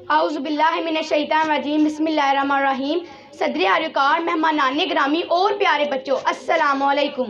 اعوذ باللہ من الشیطان الرجیم بسم اللہ الرحمن الرحیم۔ صدر اعلیٰ، مہمانان گرامی اور پیارے بچوں، السلام علیکم۔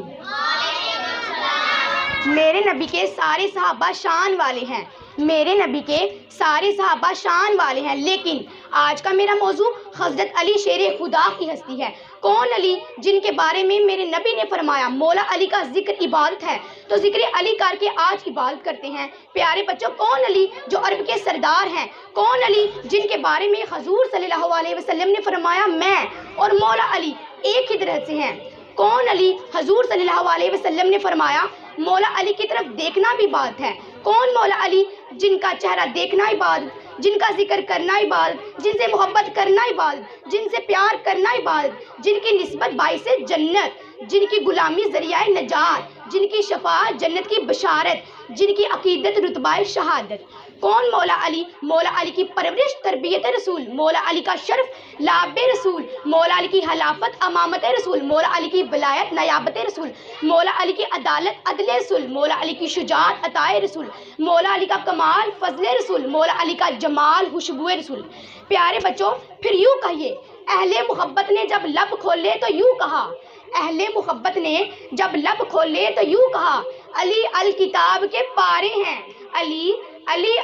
میرے نبی کے سارے صحابہ شان والے ہیں، میرے نبی کے سارے صحابہ شان والے ہیں، لیکن آج کا میرا موضوع حضرت علی شیر خدا کی ہستی ہے۔ کون علی؟ جن کے بارے میں میرے نبی نے فرمایا مولا علی کا ذکر عبادت ہے، تو ذکر علی کر کے آج عبادت کرتے ہیں۔ پیارے بچوں، کون علی؟ جو عرب کے سردار ہیں۔ کون علی؟ جن کے بارے میں حضور صلی اللہ علیہ وسلم نے فرمایا میں اور مولا علی ایک ہی طرح سے ہیں۔ کون علی؟ حضور صلی اللہ علیہ وسلم نے فرمایا مولا علی کی طرف دیکھنا بھی عبادت ہے۔ کون مولا علی؟ جن کا چہرہ دیکھنا عبادت، جن کا ذکر کرنا عبادت، جن سے محبت کرنا عبادت، جن سے پیار کرنا عبادت، جن کی نسبت باعث جنت، جن کی غلامی ذریعہ نجات، جن کی شفاعت جنت کی بشارت، جن کی عقیدت رتبہ شہادت۔ کون مولا علی؟ مولا علی کی پرورش تربیت رسول، مولا علی کا شرف لاب رسول، مولا علی کی خلافت امامت رسول، مولا علی کی ولایت نیابت رسول، مولا علی کی عدالت عدل رسول، مولا علی کی شجاعت عطا رسول، مولا علی کا کمال فضل رسول، مولا علی کا جمال خوشبو رسول۔ پیارے بچوں، پھر یوں کہیے، اہل محبت نے جب لب کھولے تو یوں کہا، اہل محبت نے جب لب کھولے تو یوں کہا، علی الکتاب کے پارے ہیں، علی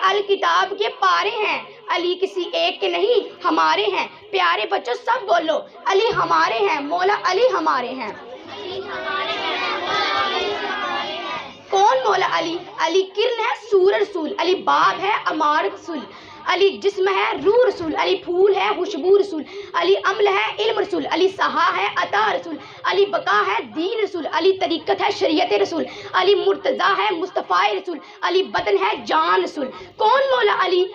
الکتاب کے پارے ہیں، علی کسی ایک کے نہیں ہمارے ہیں۔ پیارے بچوں، سب بولو، علی ہمارے ہیں، مولا علی ہمارے ہیں۔ کون مولا علی؟ علی کرن ہے سور رسول، علی باب ہے امار رسول، علی جسم ہے روح رسول، علی پھول ہے خوشبو رسول، علی عمل ہے علم رسول، علی سہا ہے عطا رسول، علی بقا ہے دین رسول، علی طریقت ہے شریعت رسول، علی مرتضیٰ ہے مصطفیٰ رسول، علی بدن ہے جان رسول۔ کون مولا علی؟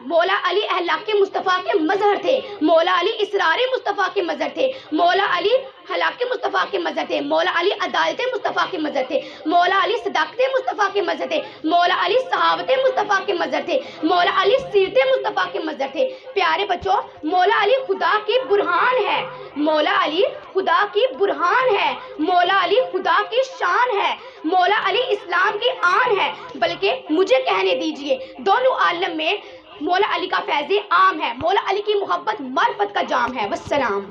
مولا علی اخلاق مصطفیٰ کے مظہر تھے، مولا علی اسرار مصطفیٰ کے مظہر تھے، مولا علی خلاق مصطفیٰ کے مظہر تھے، مولا علی عدالت مصطفیٰ کے مظہر تھے، مولا علی صداقت مصطفیٰ کے مظہر تھے، مولا علی صحابت مصطفیٰ کے مظہر تھے، مولا علی سیرت مصطفیٰ کے مظہر تھے۔ پیارے بچوں، مولا علی خدا کی برہان ہے، مولا علی خدا کی برہان ہے، مولا علی خدا کی شان ہے، مولا علی اسلام کی آن ہے۔ بلکہ مجھے کہنے دیجئے، دونوں عالم میں مولا علی کا فیض عام ہے، مولا علی کی محبت معرفت کا جام ہے۔ والسلام۔